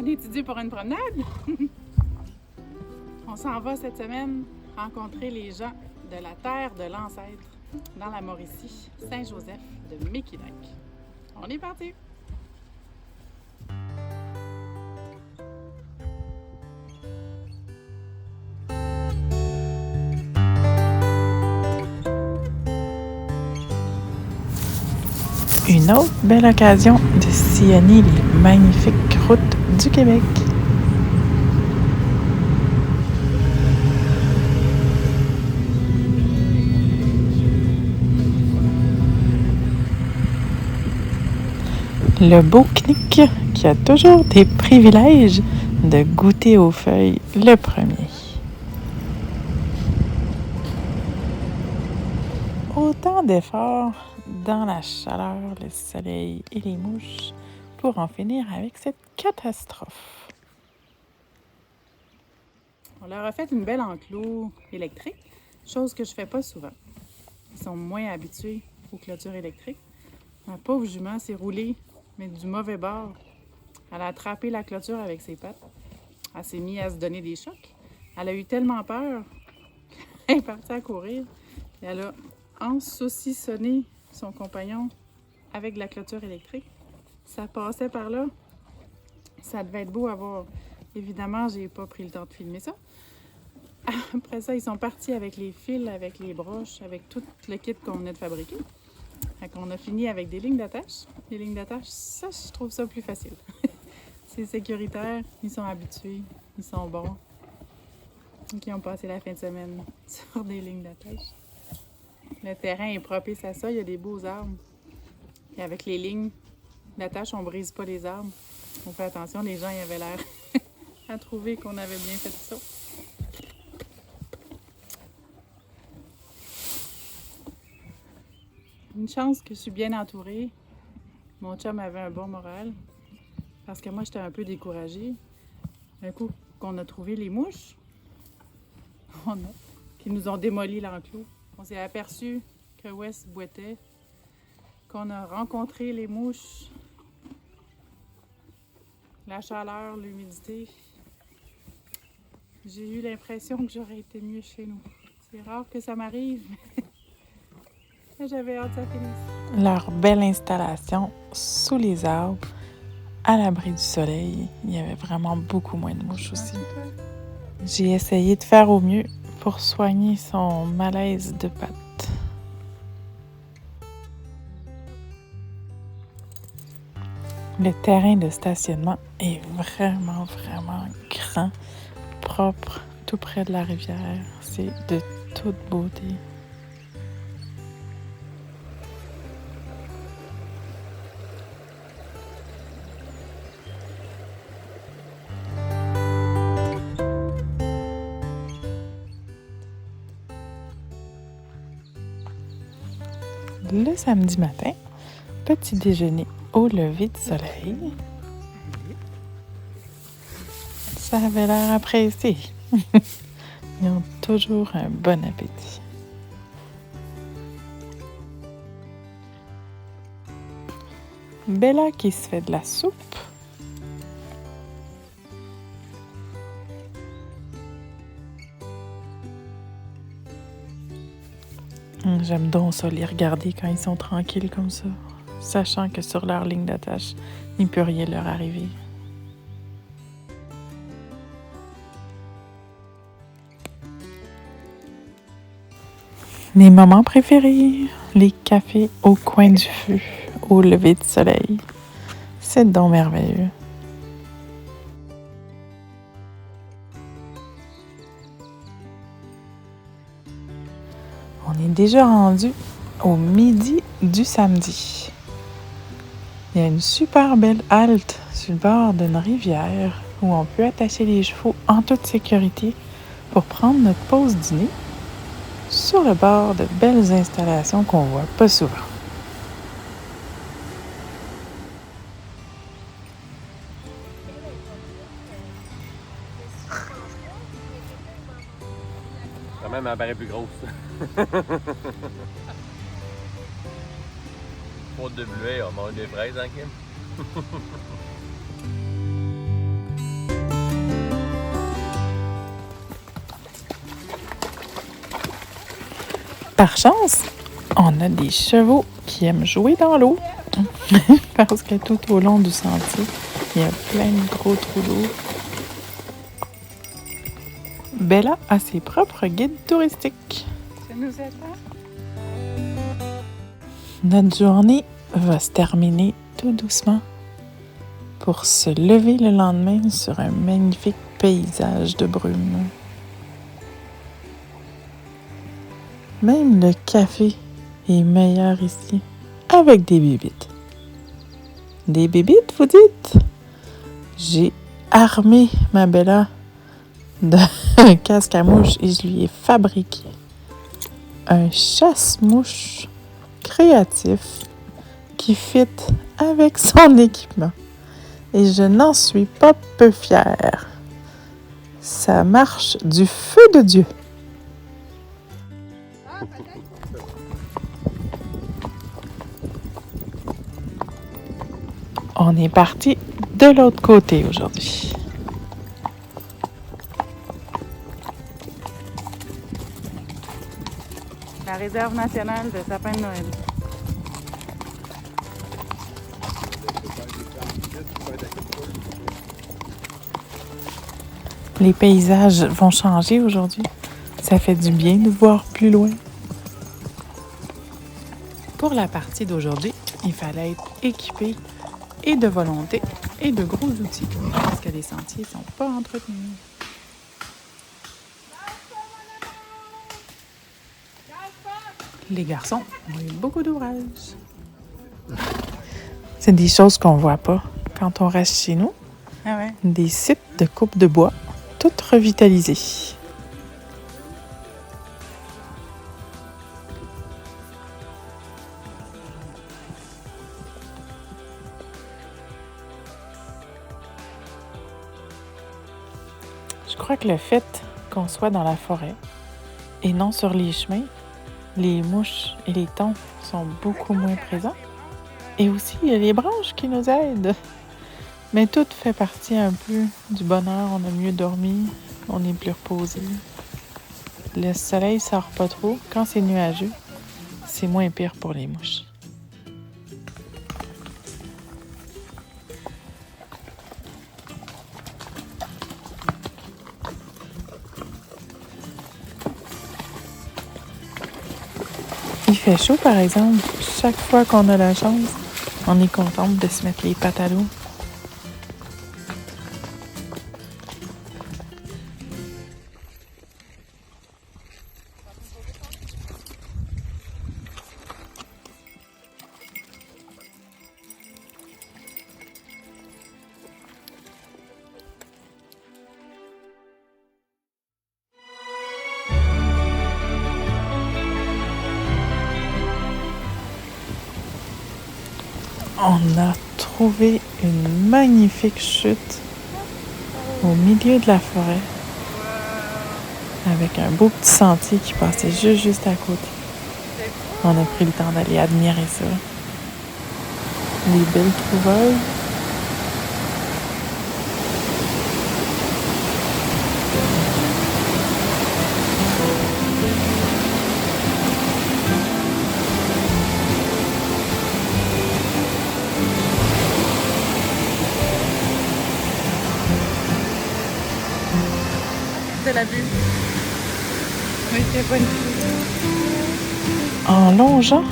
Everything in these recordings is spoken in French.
On étudie pour une promenade. On s'en va cette semaine rencontrer les gens de la terre de l'ancêtre dans la Mauricie, Saint-Joseph de Mekinac. On est parti! Une autre belle occasion de sillonner les magnifiques routes du Québec. Le beau Knick qui a toujours des privilèges de goûter aux feuilles le premier. Autant d'efforts dans la chaleur, le soleil et les mouches pour en finir avec cette catastrophe. On leur a fait une belle enclos électrique, chose que je fais pas souvent. Ils sont moins habitués aux clôtures électriques. Ma pauvre jument s'est roulée, mais du mauvais bord. Elle a attrapé la clôture avec ses pattes. Elle s'est mise à se donner des chocs. Elle a eu tellement peur qu'elle est partie à courir. Et elle a ensaucissonné son compagnon avec la clôture électrique. Ça passait par là. Ça devait être beau à voir. Évidemment, j'ai pas pris le temps de filmer ça. Après ça, ils sont partis avec les fils, avec les broches, avec tout le kit qu'on venait de fabriquer. Fait qu'on a fini avec des lignes d'attache. Les lignes d'attache, ça, je trouve ça plus facile. C'est sécuritaire, ils sont habitués, ils sont bons. Qui ont passé la fin de semaine sur des lignes d'attache. Le terrain est propice à ça, il y a des beaux arbres. Et avec les lignes d'attache, on ne brise pas les arbres. On fait attention, les gens y avaient l'air à trouver qu'on avait bien fait ça. Une chance que je suis bien entourée. Mon chum avait un bon moral. Parce que moi, j'étais un peu découragée. Un coup qu'on a trouvé les mouches, qui nous ont démoli l'enclos. On s'est aperçu que Wes boitait, qu'on a rencontré les mouches, la chaleur, l'humidité. J'ai eu l'impression que j'aurais été mieux chez nous. C'est rare que ça m'arrive. J'avais hâte que ça finisse. Leur belle installation sous les arbres, à l'abri du soleil, il y avait vraiment beaucoup moins de mouches aussi. J'ai essayé de faire au mieux pour soigner son malaise de pattes. Le terrain de stationnement est vraiment grand, propre, tout près de la rivière. C'est de toute beauté. Le samedi matin, petit déjeuner au lever du soleil. Ça avait l'air apprécié. Ils ont toujours un bon appétit. Bella qui se fait de la soupe. J'aime donc ça, les regarder quand ils sont tranquilles comme ça, sachant que sur leur ligne d'attache, il ne peut rien leur arriver. Mes moments préférés, les cafés au coin du feu, au lever du soleil. C'est donc merveilleux. On est déjà rendu au midi du samedi. Il y a une super belle halte sur le bord d'une rivière où on peut attacher les chevaux en toute sécurité pour prendre notre pause dîner sur le bord de belles installations qu'on voit pas souvent. Quand même, elle paraît plus grosse. Faute de bleuet, on mange des fraises, hein, Kim? Par chance, on a des chevaux qui aiment jouer dans l'eau parce que tout au long du sentier, il y a plein de gros trous d'eau. Bella a ses propres guides touristiques. Ça nous attend. Notre journée va se terminer tout doucement pour se lever le lendemain sur un magnifique paysage de brume. Même le café est meilleur ici, avec des bébites. Des bébites, vous dites? J'ai armé ma Bella d'un casque à mouche et je lui ai fabriqué un chasse-mouche créatif qui fit avec son équipement. Et je n'en suis pas peu fière. Ça marche du feu de Dieu. On est parti de l'autre côté aujourd'hui. La réserve nationale de sapin de Noël. Les paysages vont changer aujourd'hui. Ça fait du bien de voir plus loin. Pour la partie d'aujourd'hui, il fallait être équipé et de volonté et de gros outils parce que les sentiers ne sont pas entretenus. Les garçons ont eu beaucoup d'ouvrages. C'est des choses qu'on ne voit pas quand on reste chez nous. Ah ouais? Des sites de coupe de bois, toutes revitalisés. Je crois que le fait qu'on soit dans la forêt et non sur les chemins, les mouches et les thons sont beaucoup moins présents. Et aussi, il y a les branches qui nous aident. Mais tout fait partie un peu du bonheur. On a mieux dormi, on est plus reposé. Le soleil ne sort pas trop. Quand c'est nuageux, c'est moins pire pour les mouches. Il fait chaud, par exemple. Chaque fois qu'on a la chance, on est contente de se mettre les pattes à l'eau. On a trouvé une magnifique chute au milieu de la forêt avec un beau petit sentier qui passait juste à côté. On a pris le temps d'aller admirer ça. Des belles trouvailles. De la vue. Oui, c'est bonne. En longeant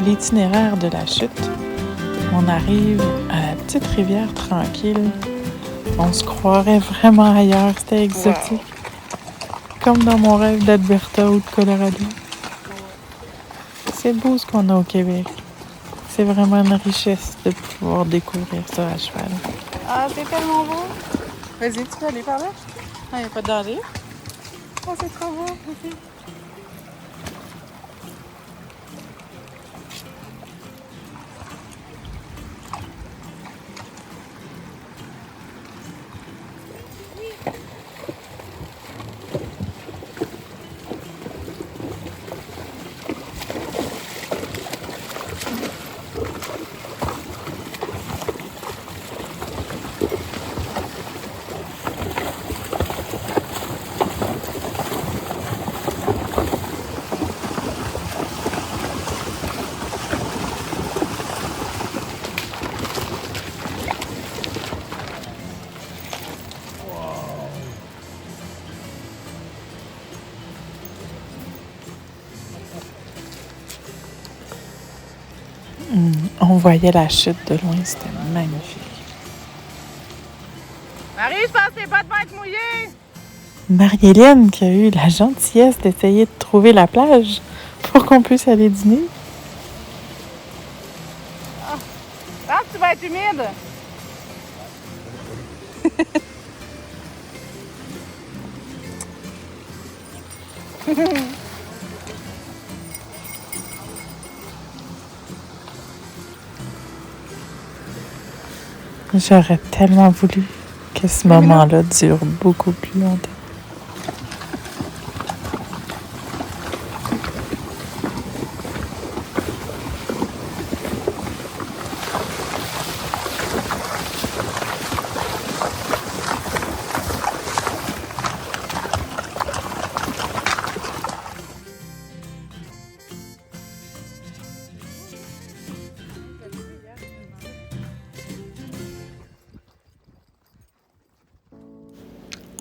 l'itinéraire de la chute, on arrive à la petite rivière tranquille. On se croirait vraiment ailleurs, c'était exotique. Wow. Comme dans mon rêve d'Alberta ou de Colorado. C'est beau ce qu'on a au Québec. C'est vraiment une richesse de pouvoir découvrir ça à cheval. Ah, c'est tellement beau. Vas-y, tu peux aller par là? Ah, il n'y a pas de danger. Ah, c'est trop beau aussi. On voyait la chute de loin, c'était magnifique. Marie, je pense que tes bottes vont être mouillées! Marie-Hélène qui a eu la gentillesse d'essayer de trouver la plage pour qu'on puisse aller dîner. Pense que tu vas être humide! J'aurais tellement voulu que ce moment-là dure beaucoup plus longtemps.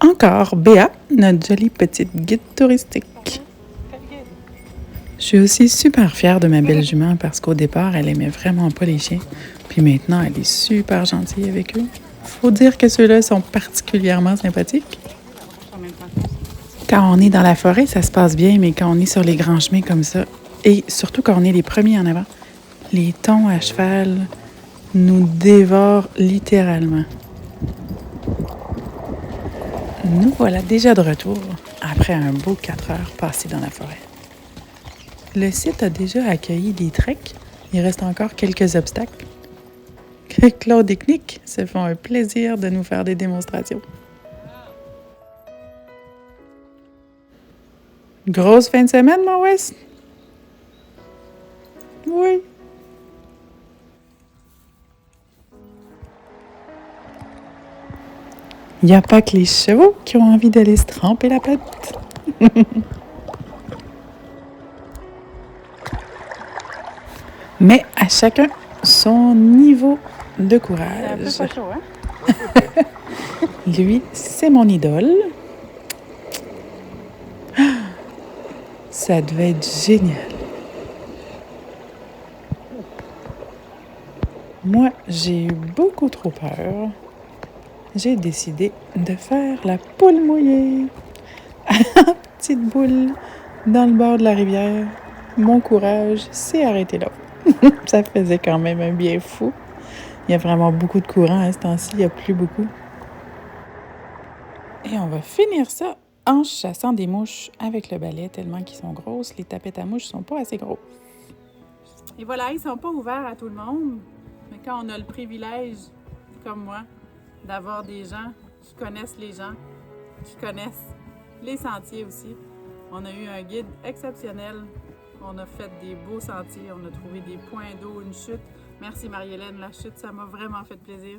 Encore Béa, notre jolie petite guide touristique. Je suis aussi super fière de ma belle jument parce qu'au départ, elle aimait vraiment pas les chiens. Puis maintenant, elle est super gentille avec eux. Faut dire que ceux-là sont particulièrement sympathiques. Quand on est dans la forêt, ça se passe bien, mais quand on est sur les grands chemins comme ça, et surtout quand on est les premiers en avant, les thons à cheval nous dévorent littéralement. Nous voilà déjà de retour après un beau 4 heures passées dans la forêt. Le site a déjà accueilli des treks. Il reste encore quelques obstacles. Claude et Knick se font un plaisir de nous faire des démonstrations. Grosse fin de semaine, mon Wes? Oui. Il n'y a pas que les chevaux qui ont envie d'aller se tremper la patte. Mais à chacun son niveau de courage. C'est un peu pas chaud, hein? Lui, c'est mon idole. Ça devait être génial. Moi, j'ai eu beaucoup trop peur. J'ai décidé de faire la poule mouillée. Petite boule dans le bord de la rivière. Mon courage s'est arrêté là. Ça faisait quand même un bien fou. Il y a vraiment beaucoup de courant à ce temps-ci, il n'y a plus beaucoup. Et on va finir ça en chassant des mouches avec le balai, tellement qu'ils sont grosses. Les tapettes à mouches sont pas assez gros. Et voilà, ils sont pas ouverts à tout le monde. Mais quand on a le privilège, comme moi, d'avoir des gens qui connaissent les gens, qui connaissent les sentiers aussi. On a eu un guide exceptionnel. On a fait des beaux sentiers, on a trouvé des points d'eau, une chute. Merci Marie-Hélène, la chute, ça m'a vraiment fait plaisir.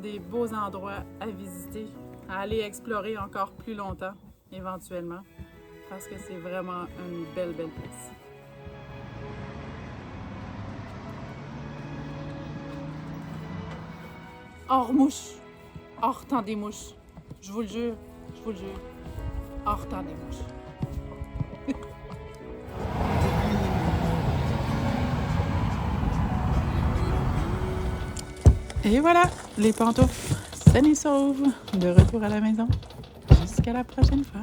Des beaux endroits à visiter, à aller explorer encore plus longtemps, éventuellement, parce que c'est vraiment une belle, belle place. Hors mouche, hors temps des mouches. Je vous le jure, hors temps des mouches. Et voilà, les pantoufles saines et sauves, de retour à la maison. Jusqu'à la prochaine fois.